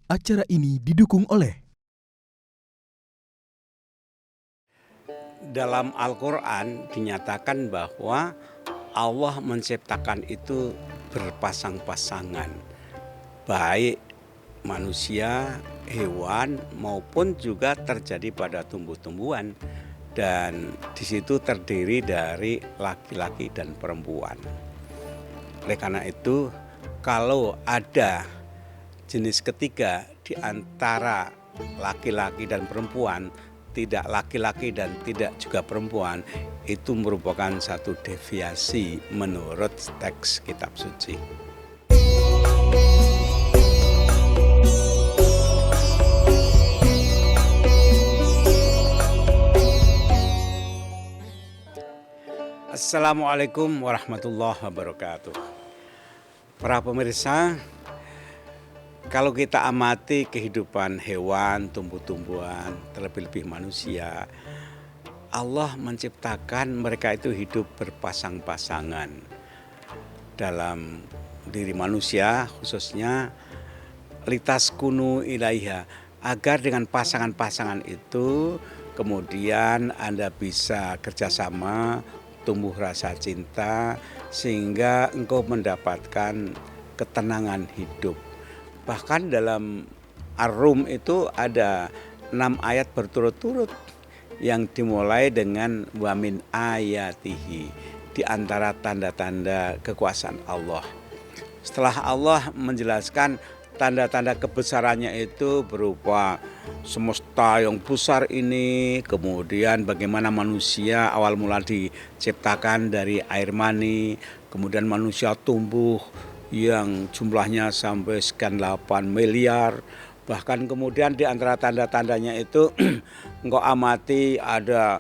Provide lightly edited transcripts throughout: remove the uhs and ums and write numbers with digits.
Acara ini didukung oleh Dalam Al-Quran dinyatakan bahwa Allah menciptakan itu berpasang-pasangan, baik manusia, hewan maupun juga terjadi pada tumbuh-tumbuhan, dan di situ terdiri dari laki-laki dan perempuan. Oleh karena itu, kalau ada jenis ketiga di antara laki-laki dan perempuan, tidak laki-laki dan tidak juga perempuan, itu merupakan satu deviasi menurut teks kitab suci. Assalamualaikum warahmatullahi wabarakatuh. Para pemirsa, kalau kita amati kehidupan hewan, tumbuh-tumbuhan, terlebih-lebih manusia, Allah menciptakan mereka itu hidup berpasang-pasangan. Dalam diri manusia khususnya litaskunu ilaiha, agar dengan pasangan-pasangan itu kemudian Anda bisa kerjasama, tumbuh rasa cinta, sehingga engkau mendapatkan ketenangan hidup. Bahkan dalam Ar-Rum itu ada 6 ayat berturut-turut yang dimulai dengan wamin ayatihi, di antara tanda-tanda kekuasaan Allah. Setelah Allah menjelaskan tanda-tanda kebesarannya itu berupa semesta yang besar ini, kemudian bagaimana manusia awal mula diciptakan dari air mani, kemudian manusia tumbuh yang jumlahnya sampai sekian 8 miliar. Bahkan kemudian di antara tanda-tandanya itu engkau amati ada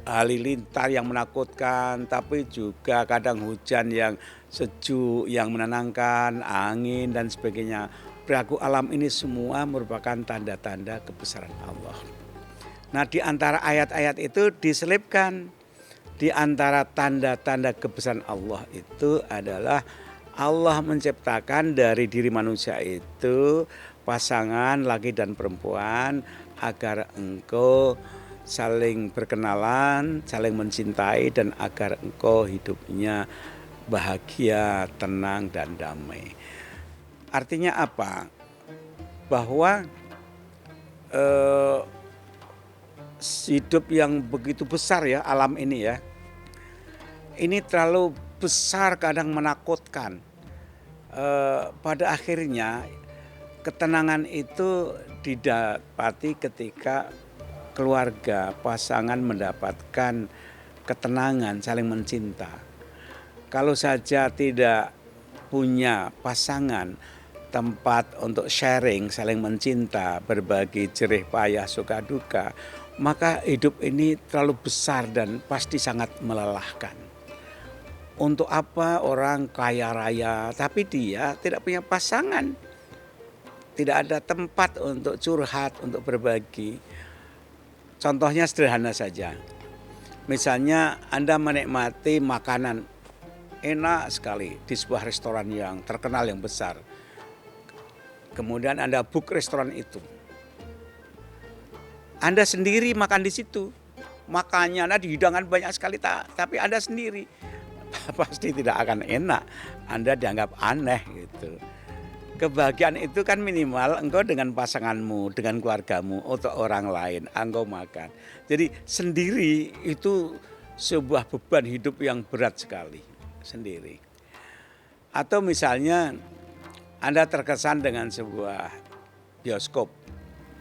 halilintar yang menakutkan, tapi juga kadang hujan yang sejuk, yang menenangkan, angin dan sebagainya. Perilaku alam ini semua merupakan tanda-tanda kebesaran Allah. Nah, di antara ayat-ayat itu diselipkan, di antara tanda-tanda kebesaran Allah itu adalah Allah menciptakan dari diri manusia itu pasangan laki dan perempuan agar engkau saling berkenalan, saling mencintai, dan agar engkau hidupnya bahagia, tenang, dan damai. Artinya apa? Bahwa hidup yang begitu besar ya, alam ini ya, ini terlalu besar, kadang menakutkan. Pada akhirnya ketenangan itu didapati ketika keluarga, pasangan mendapatkan ketenangan, saling mencinta. Kalau saja tidak punya pasangan, tempat untuk sharing, saling mencinta, berbagi jerih payah, suka duka, maka hidup ini terlalu besar dan pasti sangat melelahkan. Untuk apa orang kaya raya tapi dia tidak punya pasangan, tidak ada tempat untuk curhat, untuk berbagi. Contohnya sederhana saja. Misalnya Anda menikmati makanan enak sekali di sebuah restoran yang terkenal, yang besar. Kemudian Anda book restoran itu. Anda sendiri makan di situ. Makannya dihidangan banyak sekali, tapi Anda sendiri. Pasti tidak akan enak. Anda dianggap aneh gitu. Kebahagiaan itu kan minimal engkau dengan pasanganmu, dengan keluargamu, untuk orang lain engkau makan. Jadi sendiri itu sebuah beban hidup yang berat sekali, sendiri. Atau misalnya Anda terkesan dengan sebuah bioskop,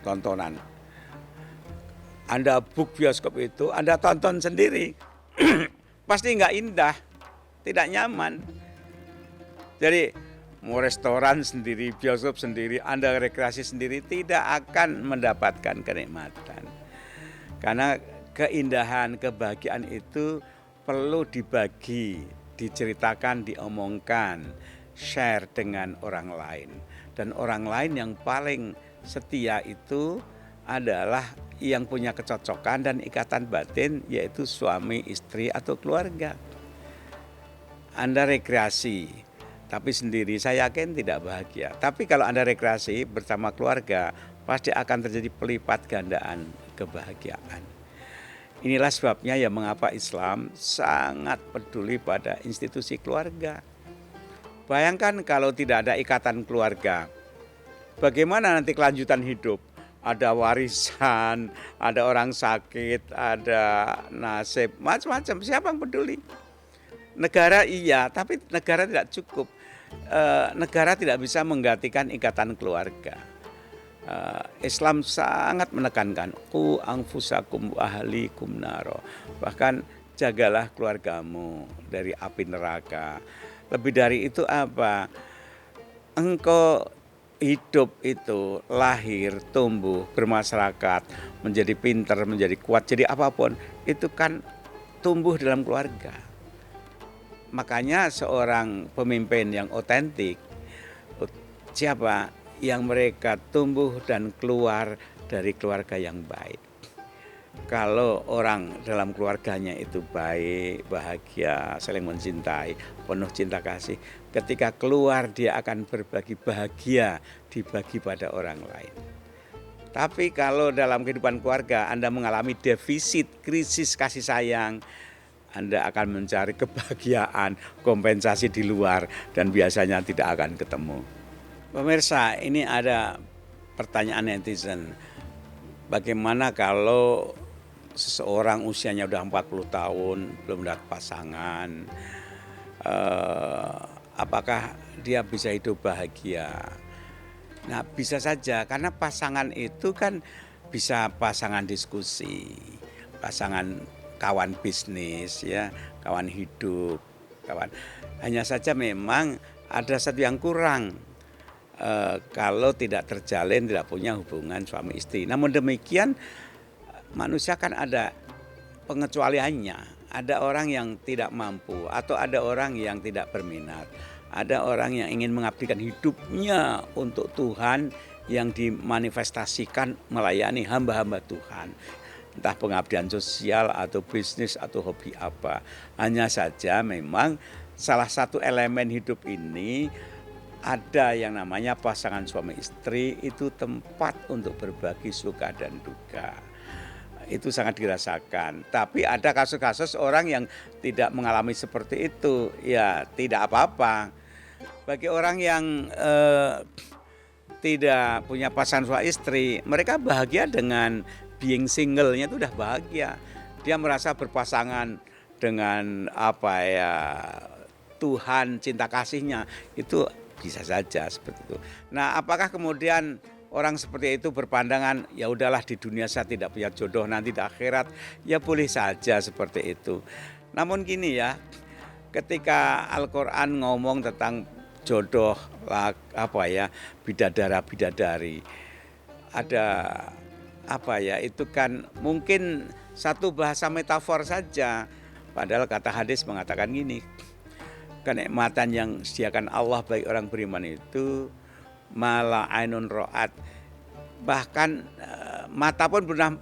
tontonan. Anda book bioskop itu, Anda tonton sendiri. Pasti nggak indah, tidak nyaman. Jadi mau restoran sendiri, bioskop sendiri, Anda rekreasi sendiri, tidak akan mendapatkan kenikmatan. Karena keindahan, kebahagiaan itu perlu dibagi, diceritakan, diomongkan, share dengan orang lain. Dan orang lain yang paling setia itu adalah yang punya kecocokan dan ikatan batin, yaitu suami, istri, atau keluarga. Anda rekreasi, tapi sendiri saya yakin tidak bahagia. Tapi kalau Anda rekreasi bersama keluarga, pasti akan terjadi pelipat gandaan kebahagiaan. Inilah sebabnya ya mengapa Islam sangat peduli pada institusi keluarga. Bayangkan kalau tidak ada ikatan keluarga, bagaimana nanti kelanjutan hidup? Ada warisan, ada orang sakit, ada nasib, macam-macam. Siapa yang peduli? Negara iya, tapi negara tidak cukup. Negara tidak bisa menggantikan ikatan keluarga. Islam sangat menekankan qu anfusakum wa ahlikum naro. Bahkan jagalah keluargamu dari api neraka. Lebih dari itu apa? Engkau hidup itu lahir, tumbuh, bermasyarakat, menjadi pintar, menjadi kuat, jadi apapun itu kan tumbuh dalam keluarga. Makanya seorang pemimpin yang otentik siapa? Yang mereka tumbuh dan keluar dari keluarga yang baik. Kalau orang dalam keluarganya itu baik, bahagia, saling mencintai, penuh cinta kasih, ketika keluar dia akan berbagi bahagia, dibagi pada orang lain. Tapi kalau dalam kehidupan keluarga Anda mengalami defisit, krisis kasih sayang, Anda akan mencari kebahagiaan, kompensasi di luar, dan biasanya tidak akan ketemu. Pemirsa, ini ada pertanyaan netizen. Bagaimana kalau seseorang usianya udah 40 tahun, belum dapat pasangan, apakah dia bisa hidup bahagia? Nah, bisa saja, karena pasangan itu kan bisa pasangan diskusi, pasangan kawan bisnis, ya, kawan hidup, kawan. Hanya saja memang ada satu yang kurang. Kalau tidak terjalin, tidak punya hubungan suami istri. Namun demikian, manusia kan ada pengecualiannya. Ada orang yang tidak mampu atau ada orang yang tidak berminat. Ada orang yang ingin mengabdikan hidupnya untuk Tuhan yang dimanifestasikan melayani hamba-hamba Tuhan. Entah pengabdian sosial atau bisnis atau hobi apa. Hanya saja memang salah satu elemen hidup ini ada yang namanya pasangan suami istri, itu tempat untuk berbagi suka dan duka. Itu sangat dirasakan. Tapi ada kasus-kasus orang yang tidak mengalami seperti itu, ya tidak apa-apa. Bagi orang yang tidak punya pasangan suami istri, mereka bahagia dengan being single-nya itu udah bahagia. Dia merasa berpasangan dengan Tuhan, cinta kasihnya, itu bisa saja seperti itu. Nah, apakah kemudian orang seperti itu berpandangan, ya udahlah di dunia saya tidak punya jodoh, nanti di akhirat, ya boleh saja seperti itu. Namun gini ya, ketika Al-Quran ngomong tentang jodoh, bidadara-bidadari, ada itu kan mungkin satu bahasa metafor saja. Padahal kata hadis mengatakan gini, kenikmatan yang disediakan Allah bagi orang beriman itu mala ainun ro'at, bahkan mata pun belum pernah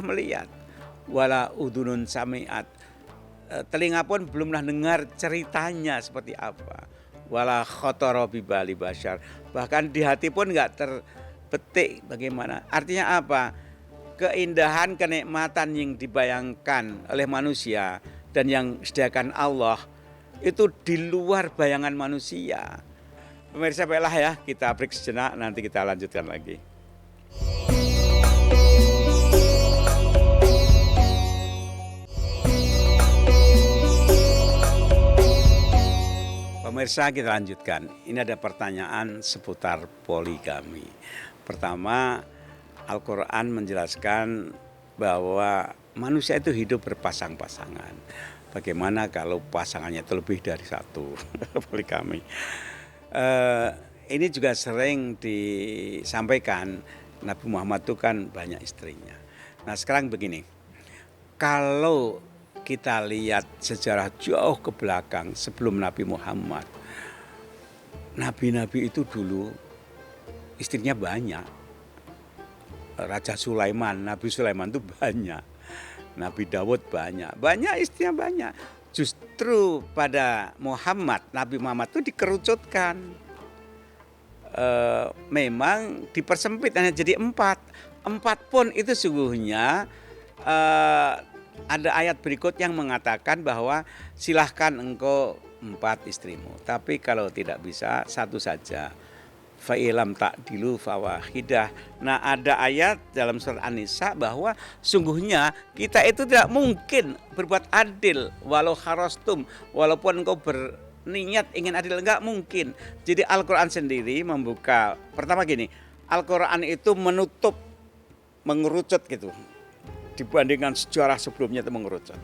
melihat, wala udunun sami'at, telinga pun belum pernah dengar ceritanya seperti apa, wala khotoro bibali basyar, bahkan di hati pun nggak terbetik bagaimana. Artinya apa? Keindahan, kenikmatan yang dibayangkan oleh manusia dan yang disediakan Allah itu di luar bayangan manusia. Pemirsa, baiklah ya, kita break sejenak, nanti kita lanjutkan lagi. Pemirsa, kita lanjutkan. Ini ada pertanyaan seputar poligami. Pertama, Al-Quran menjelaskan bahwa manusia itu hidup berpasang-pasangan. Bagaimana kalau pasangannya itu lebih dari satu? Poligami. Ini juga sering disampaikan, Nabi Muhammad itu kan banyak istrinya. Nah, sekarang begini, kalau kita lihat sejarah jauh ke belakang sebelum Nabi Muhammad, nabi-nabi itu dulu istrinya banyak. Raja Sulaiman, Nabi Sulaiman itu banyak. Nabi Dawud banyak istrinya banyak. Justru pada Nabi Muhammad itu dikerucutkan. Memang dipersempit hanya jadi 4. 4 pun itu sungguhnya ada ayat berikut yang mengatakan bahwa silahkan engkau 4 istrimu. Tapi kalau tidak bisa 1 saja. Fa'ilam ta'dilu fawahidah. Nah, ada ayat dalam surat An-Nisa bahwa sungguhnya kita itu tidak mungkin berbuat adil walau harostum, walaupun engkau berniat ingin adil, enggak mungkin. Jadi Al-Quran sendiri membuka, pertama gini, Al-Quran itu menutup, mengerucut gitu. Dibandingkan sejarah sebelumnya itu mengerucut.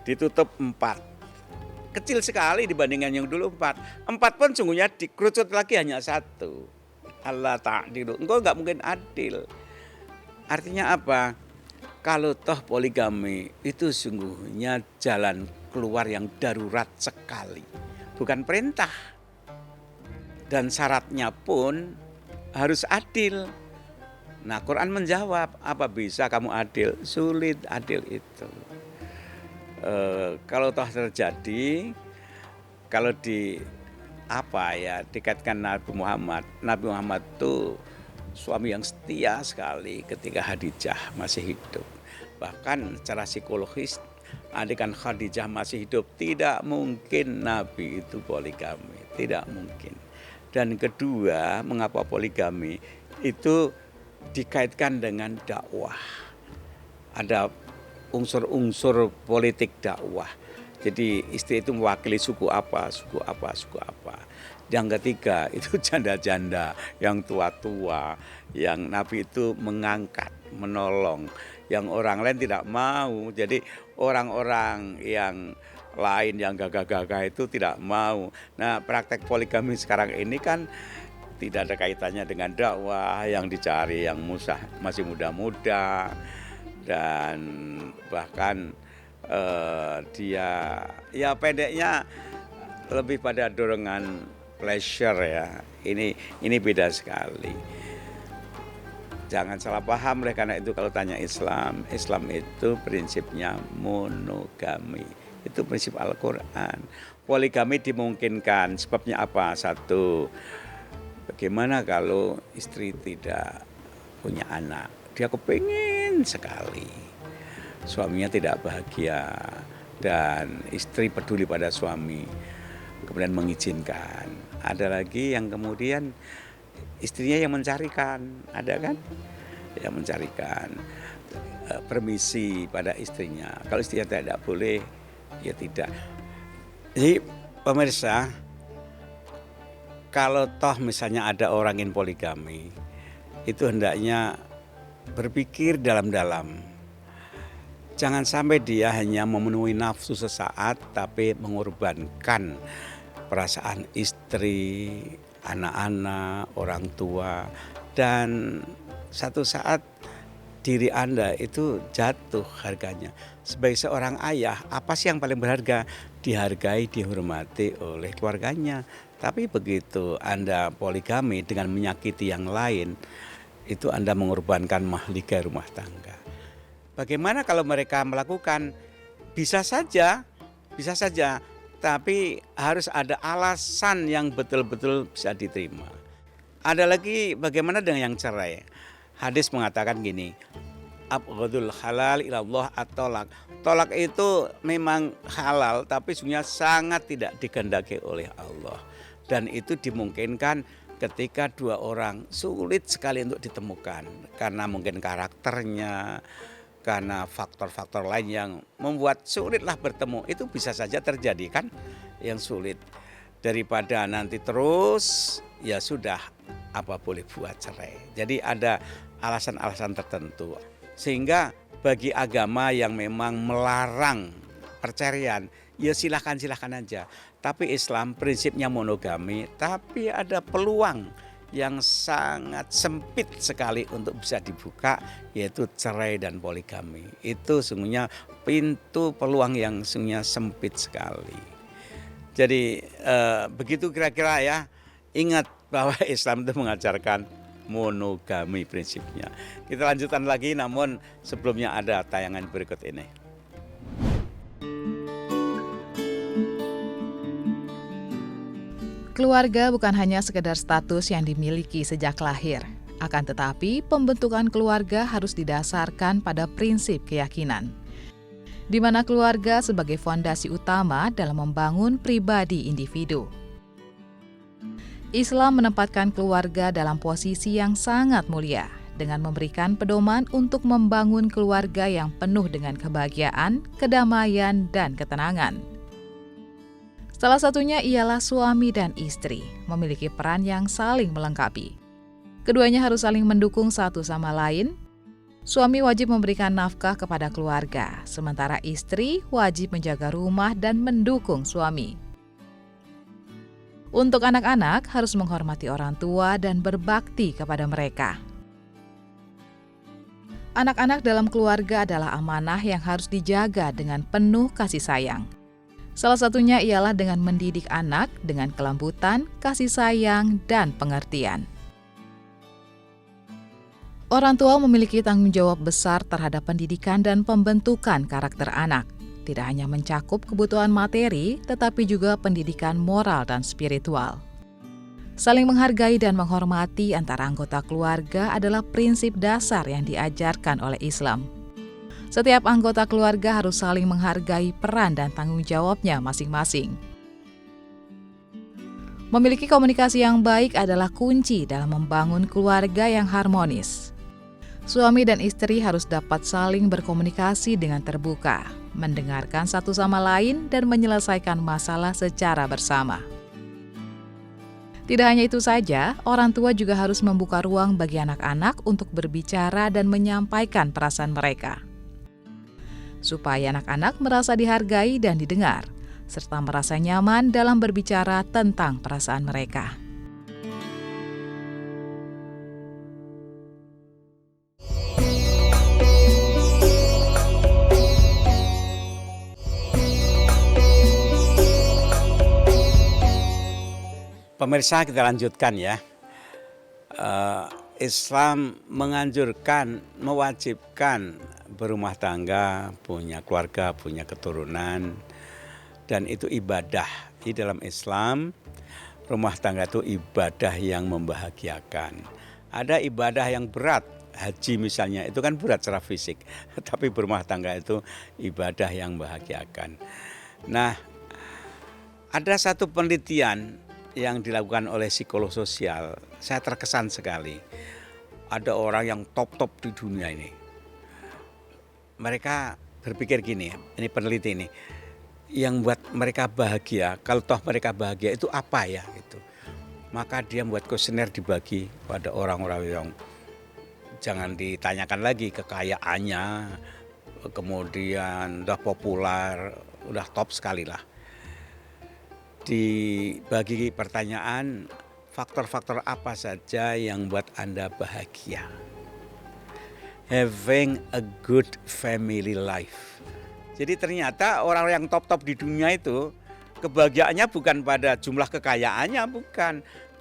Ditutup 4. Kecil sekali dibandingkan yang dulu 4. 4 pun sungguhnya dikerucut lagi hanya 1. Allah ta'dilu. Engkau enggak mungkin adil. Artinya apa? Kalau toh poligami itu sungguhnya jalan keluar yang darurat sekali. Bukan perintah. Dan syaratnya pun harus adil. Nah, Quran menjawab, apa bisa kamu adil? Sulit adil itu. Kalau toh terjadi, kalau dikaitkan Nabi Muhammad itu suami yang setia sekali ketika Khadijah masih hidup. Bahkan secara psikologis, andaikan Khadijah masih hidup, tidak mungkin Nabi itu poligami, tidak mungkin. Dan kedua, mengapa poligami itu dikaitkan dengan dakwah. Ada unsur-unsur politik dakwah. Jadi istri itu mewakili suku apa. Yang ketiga itu janda-janda yang tua-tua, yang Nabi itu mengangkat, menolong, yang orang lain tidak mau. Jadi orang-orang yang lain yang gagah-gagah itu tidak mau. Nah, praktek poligami sekarang ini kan tidak ada kaitannya dengan dakwah, yang dicari yang masih muda-muda. Dan bahkan dia ya pendeknya lebih pada dorongan pleasure ya. Ini beda sekali. Jangan salah paham oleh karena itu kalau tanya Islam itu prinsipnya monogami. Itu prinsip Al-Quran. Poligami dimungkinkan. Sebabnya apa? 1, bagaimana kalau istri tidak punya anak? Dia kepingin sekali, suaminya tidak bahagia dan istri peduli pada suami, kemudian mengizinkan. Ada lagi yang kemudian istrinya yang mencarikan, ada kan? Yang mencarikan permisi pada istrinya. Kalau istrinya tidak boleh, ya tidak. Jadi pemirsa, kalau toh misalnya ada orang ingin poligami, itu hendaknya berpikir dalam-dalam. Jangan sampai dia hanya memenuhi nafsu sesaat tapi mengorbankan perasaan istri, anak-anak, orang tua, dan satu saat diri Anda itu jatuh harganya. Sebagai seorang ayah, apa sih yang paling berharga? Dihargai, dihormati oleh keluarganya. Tapi begitu Anda poligami dengan menyakiti yang lain, itu Anda mengorbankan mahligai rumah tangga. Bagaimana kalau mereka melakukan? Bisa saja, tapi harus ada alasan yang betul-betul bisa diterima. Ada lagi bagaimana dengan yang cerai? Hadis mengatakan gini, abghadul halal ilallah at-tolak. Tolak itu memang halal tapi sebenarnya sangat tidak dikehendaki oleh Allah. Dan itu dimungkinkan ketika 2 orang sulit sekali untuk ditemukan karena mungkin karakternya, karena faktor-faktor lain yang membuat sulitlah bertemu. Itu bisa saja terjadi kan yang sulit. Daripada nanti terus ya sudah, apa boleh buat cerai. Jadi ada alasan-alasan tertentu. Sehingga bagi agama yang memang melarang perceraian, ya silahkan aja. Tapi Islam prinsipnya monogami, tapi ada peluang yang sangat sempit sekali untuk bisa dibuka, yaitu cerai dan poligami. Itu sungguhnya pintu peluang yang sungguhnya sempit sekali. Jadi begitu kira-kira ya. Ingat bahwa Islam itu mengajarkan monogami prinsipnya. Kita lanjutkan lagi, namun sebelumnya ada tayangan berikut ini. Keluarga bukan hanya sekedar status yang dimiliki sejak lahir. Akan tetapi, pembentukan keluarga harus didasarkan pada prinsip keyakinan, di mana keluarga sebagai fondasi utama dalam membangun pribadi individu. Islam menempatkan keluarga dalam posisi yang sangat mulia, dengan memberikan pedoman untuk membangun keluarga yang penuh dengan kebahagiaan, kedamaian, dan ketenangan. Salah satunya ialah suami dan istri, memiliki peran yang saling melengkapi. Keduanya harus saling mendukung satu sama lain. Suami wajib memberikan nafkah kepada keluarga, sementara istri wajib menjaga rumah dan mendukung suami. Untuk anak-anak harus menghormati orang tua dan berbakti kepada mereka. Anak-anak dalam keluarga adalah amanah yang harus dijaga dengan penuh kasih sayang. Salah satunya ialah dengan mendidik anak dengan kelembutan, kasih sayang, dan pengertian. Orang tua memiliki tanggung jawab besar terhadap pendidikan dan pembentukan karakter anak. Tidak hanya mencakup kebutuhan materi, tetapi juga pendidikan moral dan spiritual. Saling menghargai dan menghormati antara anggota keluarga adalah prinsip dasar yang diajarkan oleh Islam. Setiap anggota keluarga harus saling menghargai peran dan tanggung jawabnya masing-masing. Memiliki komunikasi yang baik adalah kunci dalam membangun keluarga yang harmonis. Suami dan istri harus dapat saling berkomunikasi dengan terbuka, mendengarkan satu sama lain, dan menyelesaikan masalah secara bersama. Tidak hanya itu saja, orang tua juga harus membuka ruang bagi anak-anak untuk berbicara dan menyampaikan perasaan mereka, supaya anak-anak merasa dihargai dan didengar, serta merasa nyaman dalam berbicara tentang perasaan mereka. Pemirsa, kita lanjutkan ya. Islam menganjurkan, mewajibkan berumah tangga, punya keluarga, punya keturunan, dan itu ibadah. Di dalam Islam, rumah tangga itu ibadah yang membahagiakan. Ada ibadah yang berat, haji misalnya, itu kan berat secara fisik, tapi berumah tangga itu ibadah yang membahagiakan. Nah, ada satu penelitian yang dilakukan oleh psikolog sosial, saya terkesan sekali. Ada orang yang top di dunia ini. Mereka berpikir gini, ini peneliti ini, yang buat mereka bahagia, kalau toh mereka bahagia itu apa ya? Gitu. Maka dia membuat kuesioner dibagi pada orang-orang yang jangan ditanyakan lagi kekayaannya, kemudian udah populer, udah top sekali lah. Dibagi pertanyaan, faktor-faktor apa saja yang buat Anda bahagia? Having a good family life. Jadi ternyata orang yang top di dunia itu kebahagiaannya bukan pada jumlah kekayaannya,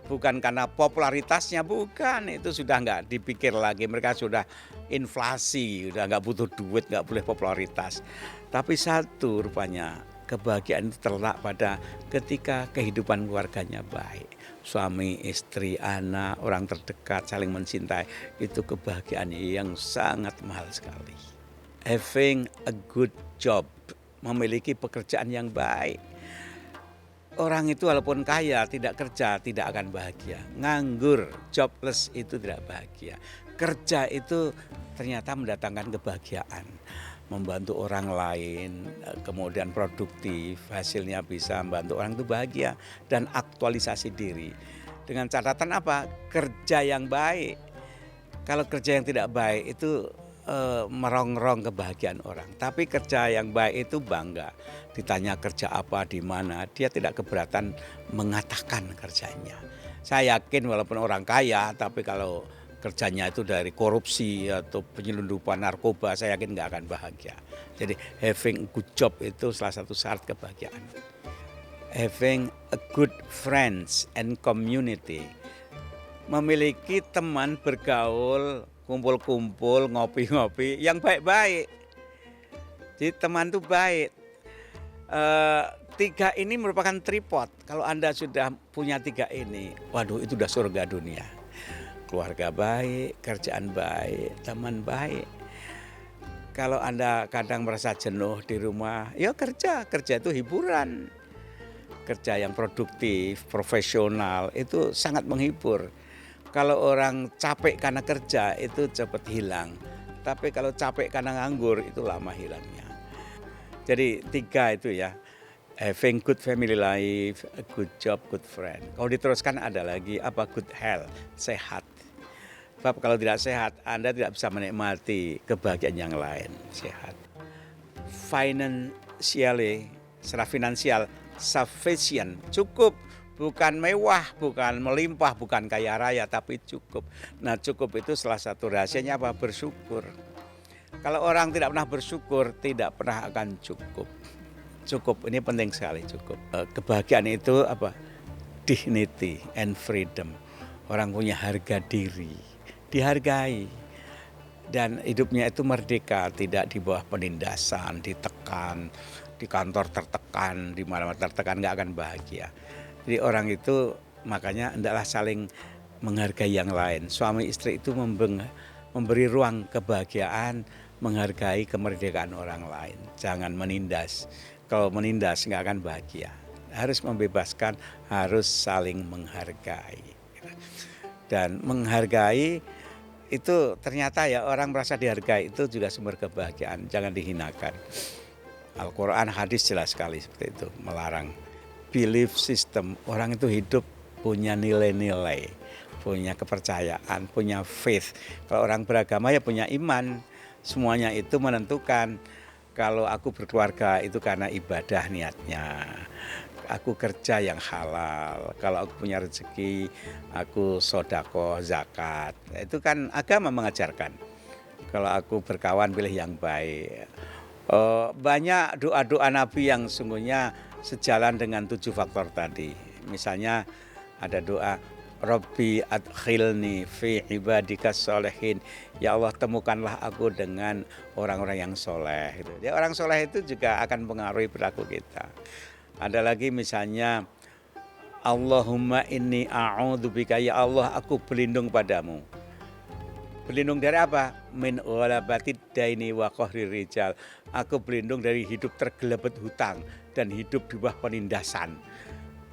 bukan karena popularitasnya, bukan. Itu sudah nggak dipikir lagi. Mereka sudah inflasi, sudah nggak butuh duit, nggak boleh popularitas. Tapi satu rupanya, kebahagiaan itu terletak pada ketika kehidupan keluarganya baik. Suami, istri, anak, orang terdekat saling mencintai. Itu kebahagiaan yang sangat mahal sekali. Having a good job, memiliki pekerjaan yang baik. Orang itu walaupun kaya, tidak kerja, tidak akan bahagia. Nganggur, jobless itu tidak bahagia. Kerja itu ternyata mendatangkan kebahagiaan. Membantu orang lain, kemudian produktif, hasilnya bisa membantu orang itu bahagia dan aktualisasi diri. Dengan catatan apa? Kerja yang baik. Kalau kerja yang tidak baik itu merongrong kebahagiaan orang. Tapi kerja yang baik itu bangga. Ditanya kerja apa, di mana, dia tidak keberatan mengatakan kerjanya. Saya yakin walaupun orang kaya, tapi kalau kerjanya itu dari korupsi atau penyelundupan narkoba, saya yakin nggak akan bahagia. Jadi having a good job itu salah satu syarat kebahagiaan. Having a good friends and community, memiliki teman bergaul, kumpul-kumpul, ngopi-ngopi yang baik-baik. Jadi teman itu baik. Tiga ini merupakan tripod. Kalau Anda sudah punya tiga ini, waduh itu udah surga dunia. Keluarga baik, kerjaan baik, teman baik. Kalau Anda kadang merasa jenuh di rumah, ya kerja itu hiburan. Kerja yang produktif, profesional, itu sangat menghibur. Kalau orang capek karena kerja, itu cepat hilang. Tapi kalau capek karena nganggur, itu lama hilangnya. Jadi tiga itu ya. Having good family life, a good job, good friend. Kalau diteruskan ada lagi apa good health, sehat. Sebab kalau tidak sehat, Anda tidak bisa menikmati kebahagiaan yang lain. Sehat. Financially, secara finansial, sufficient, cukup. Bukan mewah, bukan melimpah, bukan kaya raya, tapi cukup. Nah cukup itu salah satu rahasianya apa? Bersyukur. Kalau orang tidak pernah bersyukur, tidak pernah akan cukup. Cukup, ini penting sekali cukup. Kebahagiaan itu apa? Dignity and freedom. Orang punya harga diri, dihargai. Dan hidupnya itu merdeka, tidak di bawah penindasan, ditekan, di kantor tertekan, di mana-mana tertekan, nggak akan bahagia. Jadi orang itu makanya hendaklah saling menghargai yang lain. Suami istri itu memberi ruang kebahagiaan, menghargai kemerdekaan orang lain. Jangan menindas. Kalau menindas nggak akan bahagia. Harus membebaskan, harus saling menghargai. Dan menghargai itu ternyata ya orang merasa dihargai itu juga sumber kebahagiaan. Jangan dihinakan. Al-Quran hadis jelas sekali seperti itu, melarang. Belief system, orang itu hidup punya nilai-nilai, punya kepercayaan, punya faith. Kalau orang beragama ya punya iman. Semuanya itu menentukan. Kalau aku berkeluarga itu karena ibadah niatnya. Aku kerja yang halal. Kalau aku punya rezeki, aku sodako, zakat. Itu kan agama mengajarkan. Kalau aku berkawan, pilih yang baik. Banyak doa-doa Nabi yang sungguhnya sejalan dengan 7 faktor tadi. Misalnya ada doa, Rabbi adkhilni fi ibadika sholihin. Ya Allah, temukanlah aku dengan orang-orang yang soleh. Ya, orang soleh itu juga akan mengaruhi perilaku kita. Ada lagi misalnya, Allahumma inni a'udzubika, ya Allah aku berlindung padamu. Berlindung dari apa? Min walabatid daini wa qahrir rijal. Aku berlindung dari hidup tergelebet hutang dan hidup di bawah penindasan.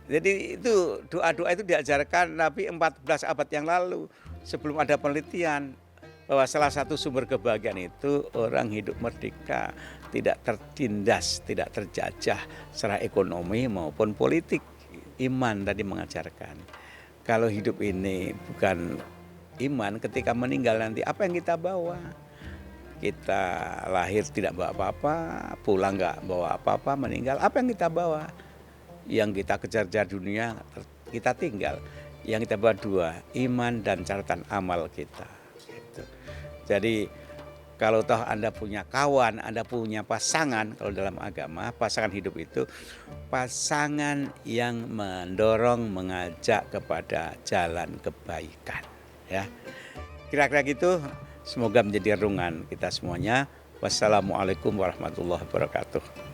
Jadi itu doa-doa itu diajarkan Nabi 14 abad yang lalu sebelum ada penelitian bahwa salah satu sumber kebahagiaan itu orang hidup merdeka, tidak tertindas, tidak terjajah secara ekonomi maupun politik. Iman tadi mengajarkan. Kalau hidup ini bukan iman, ketika meninggal nanti apa yang kita bawa? Kita lahir tidak bawa apa-apa, pulang nggak bawa apa-apa, meninggal apa yang kita bawa? Yang kita kejar-kejar dunia kita tinggal. Yang kita bawa 2, iman dan catatan amal kita. Gitu. Jadi kalau toh Anda punya kawan, Anda punya pasangan, kalau dalam agama pasangan hidup itu pasangan yang mendorong, mengajak kepada jalan kebaikan. Ya, kira-kira gitu. Semoga menjadi renungan kita semuanya. Wassalamualaikum warahmatullahi wabarakatuh.